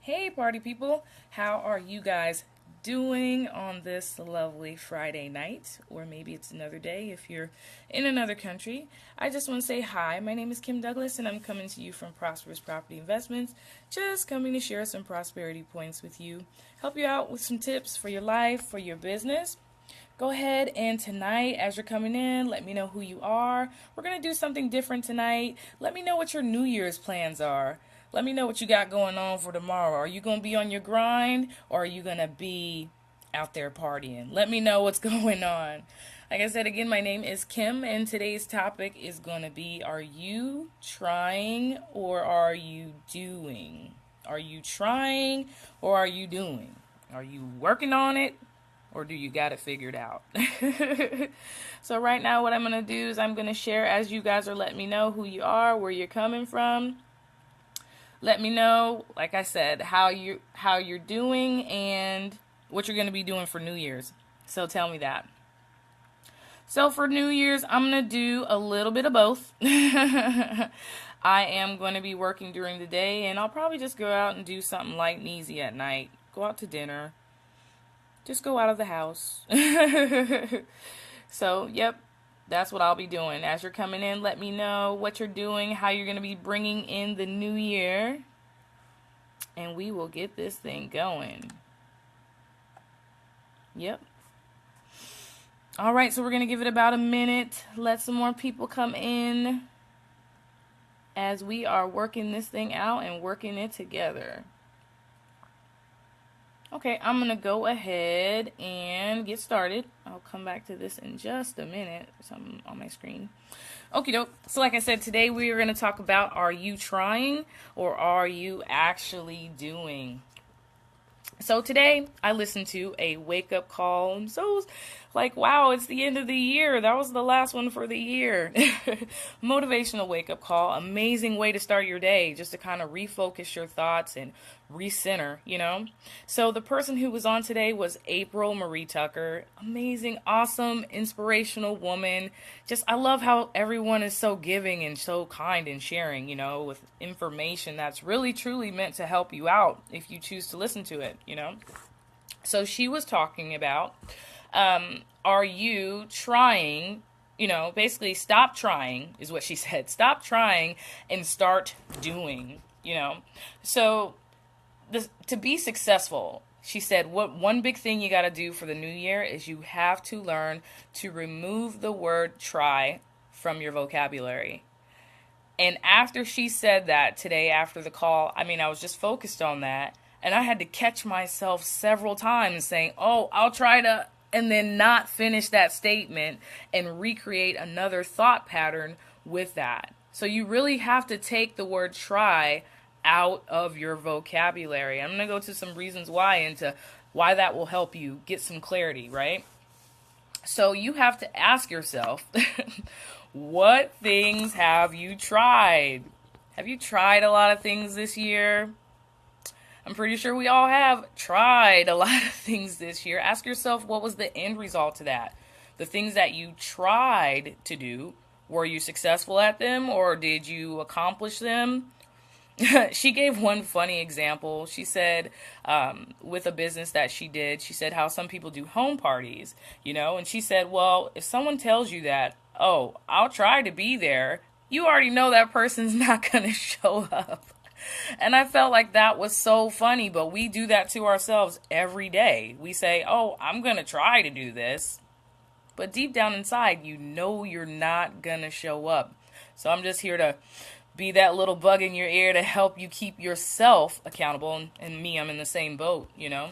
Hey, party people! How are you guys doing on this lovely Friday night? Or maybe it's another day if you're in another country. I just want to say hi. My name is Kim Douglas, and I'm coming to you from Prosperous Property Investments. Just coming to share some prosperity points with you, help you out with some tips for your life, for your business. Go ahead and tonight, as you're coming in, let me know who you are. We're going to do something different tonight. Let me know what your New Year's plans are. Let me know what you got going on for tomorrow. Are you going to be on your grind, or are you going to be out there partying? Let me know what's going on. Like I said again, my name is Kim, and today's topic is going to be, are you trying or are you doing? Are you trying or are you doing? Are you working on it? Or do you got it figured out? So right now what I'm going to do is I'm going to share as you guys are letting me know who you are, where you're coming from. Let me know, like I said, how you're doing and what you're going to be doing for New Year's. So tell me that. So for New Year's, I'm going to do a little bit of both. I am going to be working during the day, and I'll probably just go out and do something light and easy at night. Go out to dinner. Just go out of the house. So, yep, that's what I'll be doing. As you're coming in, let me know what you're doing, how you're going to be bringing in the new year, and we will get this thing going. Yep. All right, so we're going to give it about a minute. Let some more people come in as we are working this thing out and working it together. Okay, I'm going to go ahead and get started. I'll come back to this in just a minute. Something on my screen. Okie doke. So like I said, today we are going to talk about, are you trying or are you actually doing? So today I listened to a wake-up call. I'm so like, wow, it's the end of the year. That was the last one for the year. Motivational wake-up call. Amazing way to start your day, just to kind of refocus your thoughts and recenter, you know? So the person who was on today was April Marie Tucker. Amazing, awesome, inspirational woman. Just, I love how everyone is so giving and so kind and sharing, you know, with information that's really, truly meant to help you out if you choose to listen to it, you know? So she was talking about, are you trying, you know, basically stop trying is what she said. Stop trying and start doing, you know? So to be successful, she said, what one big thing you got to do for the new year is you have to learn to remove the word try from your vocabulary. And after she said that today after the call, I mean, I was just focused on that. And I had to catch myself several times saying, oh, I'll try to, and then not finish that statement and recreate another thought pattern with that. So you really have to take the word try out of your vocabulary. I'm going to go to some reasons why, into why that will help you get some clarity, right? So you have to ask yourself, what things have you tried? Have you tried a lot of things this year? I'm pretty sure we all have tried a lot of things this year. Ask yourself, what was the end result to that? The things that you tried to do, were you successful at them, or did you accomplish them? She gave one funny example. She said, with a business that she did, she said how some people do home parties, you know, and she said, well, if someone tells you that, oh, I'll try to be there, you already know that person's not going to show up. And I felt like that was so funny, but we do that to ourselves every day. We say, oh, I'm going to try to do this. But deep down inside, you know you're not going to show up. So I'm just here to be that little bug in your ear to help you keep yourself accountable. And me, I'm in the same boat, you know.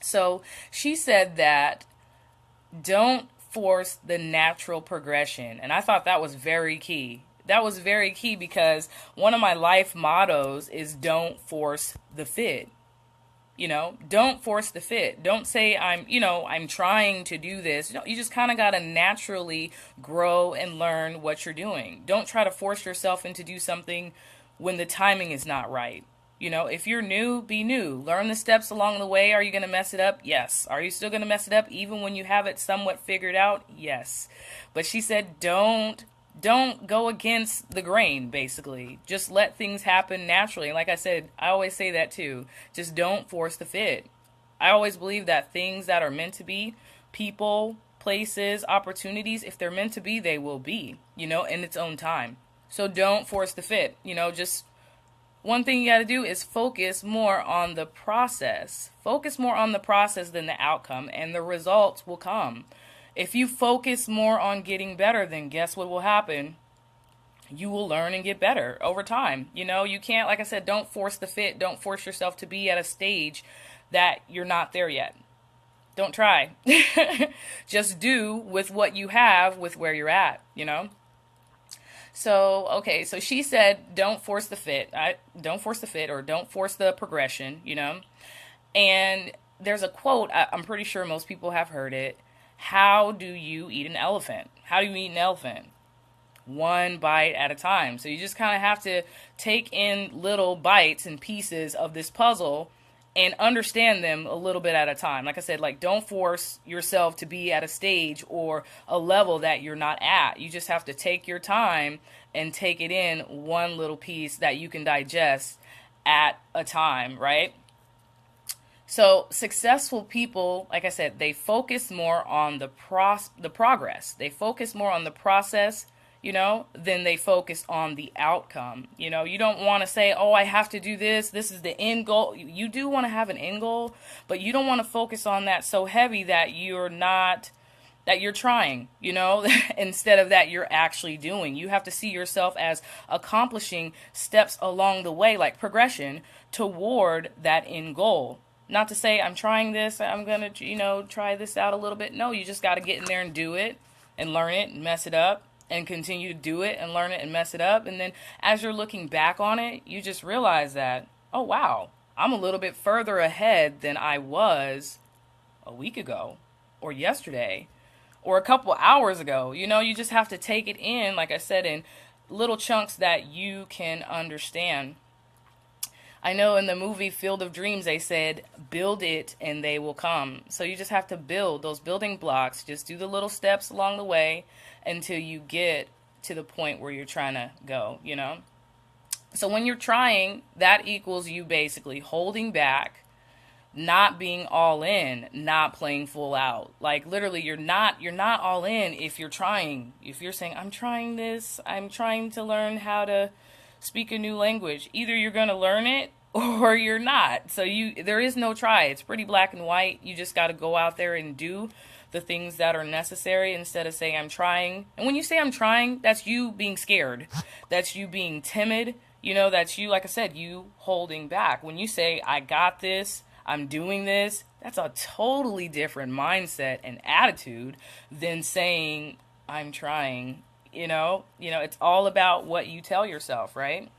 So she said that don't force the natural progression. And I thought that was very key. That was very key because one of my life mottos is don't force the fit. You know, don't force the fit. Don't say I'm trying to do this. You just kind of got to naturally grow and learn what you're doing. Don't try to force yourself into do something when the timing is not right. You know, if you're new, be new. Learn the steps along the way. Are you going to mess it up? Yes. Are you still going to mess it up even when you have it somewhat figured out? Yes. But she said, don't don't go against the grain, basically. Just let things happen naturally. Like I said, I always say that too. Just don't force the fit. I always believe that things that are meant to be, people, places, opportunities, if they're meant to be, they will be, in its own time. So don't force the fit. Just one thing you got to do is focus more on the process. Focus more on the process than the outcome, and the results will come. If you focus more on getting better, then guess what will happen? You will learn and get better over time. You can't, like I said, don't force the fit. Don't force yourself to be at a stage that you're not there yet. Don't try. Just do with what you have with where you're at, So, okay, so she said, don't force the fit. Don't force the fit, or don't force the progression, And there's a quote, I'm pretty sure most people have heard it. How do you eat an elephant? How do you eat an elephant? One bite at a time. So you just kind of have to take in little bites and pieces of this puzzle and understand them a little bit at a time. Like I said, don't force yourself to be at a stage or a level that you're not at. You just have to take your time and take it in one little piece that you can digest at a time, right? So successful people, like I said, they focus more on the progress. They focus more on the process, than they focus on the outcome. You don't want to say, oh, I have to do this. This is the end goal. You do want to have an end goal, but you don't want to focus on that so heavy that you're trying, instead of that you're actually doing. You have to see yourself as accomplishing steps along the way, like progression toward that end goal. Not to say I'm trying this, I'm going to, try this out a little bit. No, you just got to get in there and do it and learn it and mess it up and continue to do it and learn it and mess it up. And then as you're looking back on it, you just realize that, oh, wow, I'm a little bit further ahead than I was a week ago or yesterday or a couple hours ago. You just have to take it in, like I said, in little chunks that you can understand. I know in the movie Field of Dreams, they said, build it and they will come. So you just have to build those building blocks. Just do the little steps along the way until you get to the point where you're trying to go, So when you're trying, that equals you basically holding back, not being all in, not playing full out. Like literally, you're not all in if you're trying. If you're saying, I'm trying this, I'm trying to learn how to speak a new language. Either you're going to learn it or you're not. So there is no try. It's pretty black and white. You just got to go out there and do the things that are necessary instead of saying I'm trying. And when you say I'm trying, that's you being scared. That's you being timid. That's you, like I said, you holding back. When you say I got this, I'm doing this, that's a totally different mindset and attitude than saying I'm trying. It's all about what you tell yourself, right?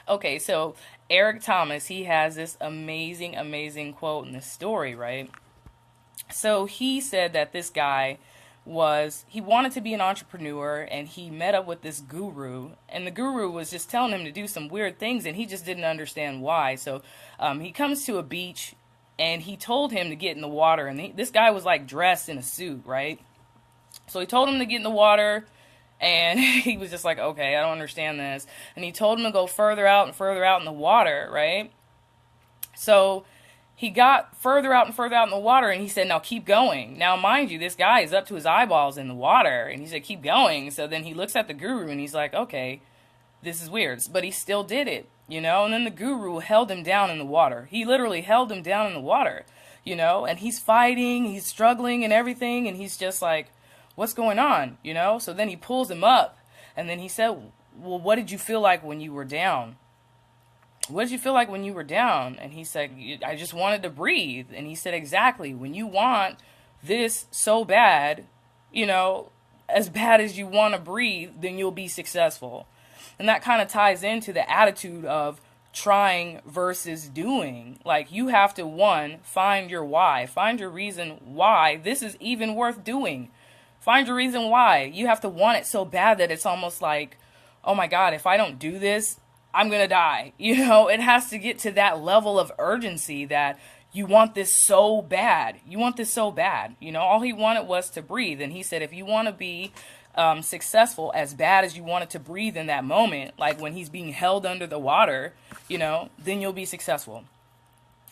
Okay, so Eric Thomas, he has this amazing, amazing quote in this story, right? So he said that this guy he wanted to be an entrepreneur, and he met up with this guru, and the guru was just telling him to do some weird things, and he just didn't understand why. So he comes to a beach, and he told him to get in the water, and this guy was dressed in a suit, right? So he told him to get in the water, and he was just like, okay, I don't understand this. And he told him to go further out and further out in the water, right? So he got further out and further out in the water, and he said, now keep going. Now, mind you, this guy is up to his eyeballs in the water, and he said, keep going. So then he looks at the guru, and he's like, okay, this is weird. But he still did it, And then the guru held him down in the water. He literally held him down in the water, and he's fighting, he's struggling and everything, and he's just like, what's going on, So then he pulls him up, and then he said, well, what did you feel like when you were down? What did you feel like when you were down? And he said, I just wanted to breathe. And he said, exactly. When you want this so bad, as bad as you want to breathe, then you'll be successful. And that kind of ties into the attitude of trying versus doing. Like, you have to, one, find your why. Find your reason why this is even worth doing. Find your reason why. You have to want it so bad that it's almost like, oh my God, if I don't do this, I'm going to die. It has to get to that level of urgency that you want this so bad. You want this so bad. All he wanted was to breathe. And he said, if you want to be successful, as bad as you wanted to breathe in that moment, like when he's being held under the water, then you'll be successful.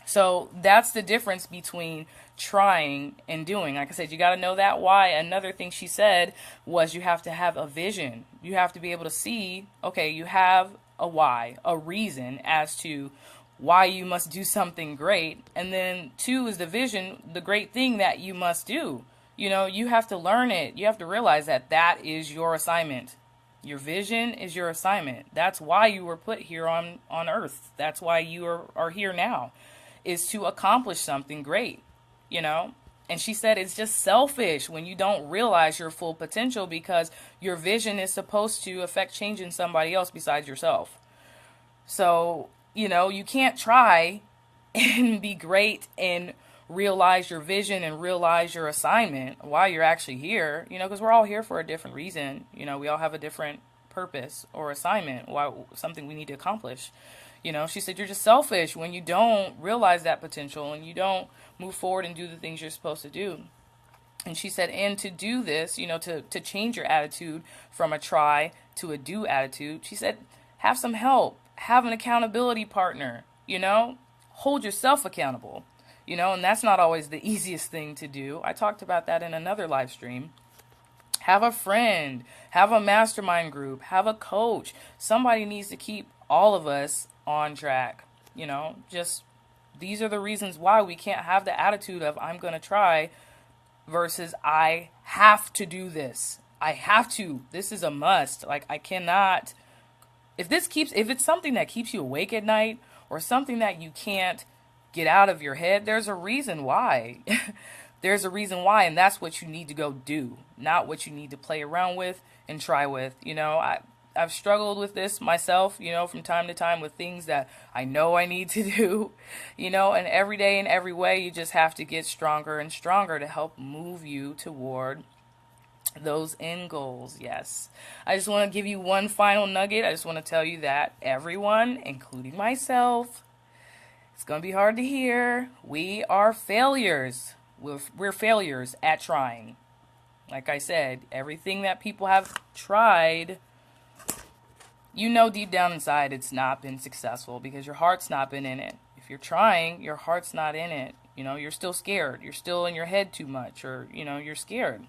So that's the difference between trying and doing. Like I said, you got to know that why. Another thing she said was you have to have a vision. You have to be able to see, okay, you have a why, a reason as to why you must do something great. And then 2 is the vision, the great thing that you must do. You have to learn it. You have to realize that that is your assignment. Your vision is your assignment. That's why you were put here on earth. That's why you are here now, is to accomplish something great, And she said it's just selfish when you don't realize your full potential, because your vision is supposed to affect change in somebody else besides yourself. So, you can't try and be great and realize your vision and realize your assignment while you're actually here, because we're all here for a different reason. We all have a different purpose or assignment, something we need to accomplish. She said you're just selfish when you don't realize that potential and you don't move forward and do the things you're supposed to do. And she said, and to do this, to change your attitude from a try to a do attitude, she said, have some help, have an accountability partner, hold yourself accountable, and that's not always the easiest thing to do. I talked about that in another live stream. Have a friend, have a mastermind group, have a coach. Somebody needs to keep all of us on track. Just these are the reasons why we can't have the attitude of I'm going to try versus I have to do this. I have to. This is a must. Like, I cannot. If it's something that keeps you awake at night or something that you can't get out of your head, there's a reason why. There's a reason why, and that's what you need to go do, not what you need to play around with and try with. I've struggled with this myself, from time to time with things that I know I need to do, and every day in every way, you just have to get stronger and stronger to help move you toward those end goals. Yes. I just want to give you one final nugget. I just want to tell you that everyone, including myself, it's going to be hard to hear, we are failures. We're failures at trying. Like I said, everything that people have tried, deep down inside it's not been successful because your heart's not been in it. If you're trying, your heart's not in it. You're still scared. You're still in your head too much, or, you're scared.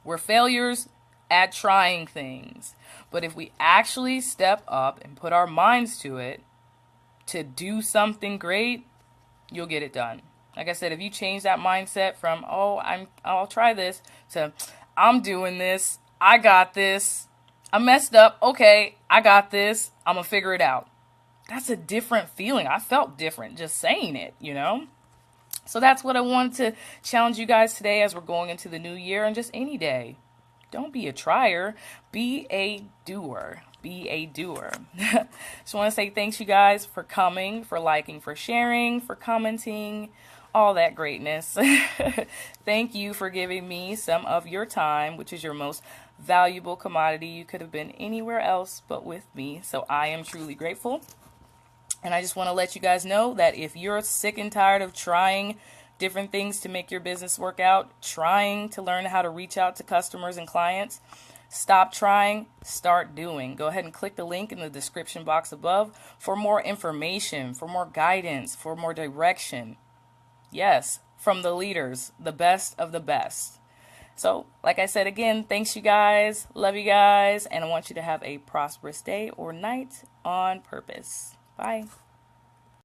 We're failures at trying things. But if we actually step up and put our minds to it, to do something great, you'll get it done. Like I said, if you change that mindset from, I'll try this, to I'm doing this, I got this, I messed up, okay, I got this, I'm going to figure it out. That's a different feeling. I felt different just saying it, So that's what I wanted to challenge you guys today as we're going into the new year, and just any day. Don't be a trier, be a doer. Be a doer. Just want to say thanks, you guys, for coming, for liking, for sharing, for commenting, all that greatness. Thank you for giving me some of your time, which is your most valuable commodity. You could have been anywhere else but with me, so I am truly grateful. And I just want to let you guys know that if you're sick and tired of trying different things to make your business work out, trying to learn how to reach out to customers and clients, stop trying, start doing. Go ahead and click the link in the description box above for more information, for more guidance, for more direction. Yes, from the leaders, the best of the best. So, like I said again, thanks, you guys. Love you guys. And I want you to have a prosperous day or night on purpose. Bye.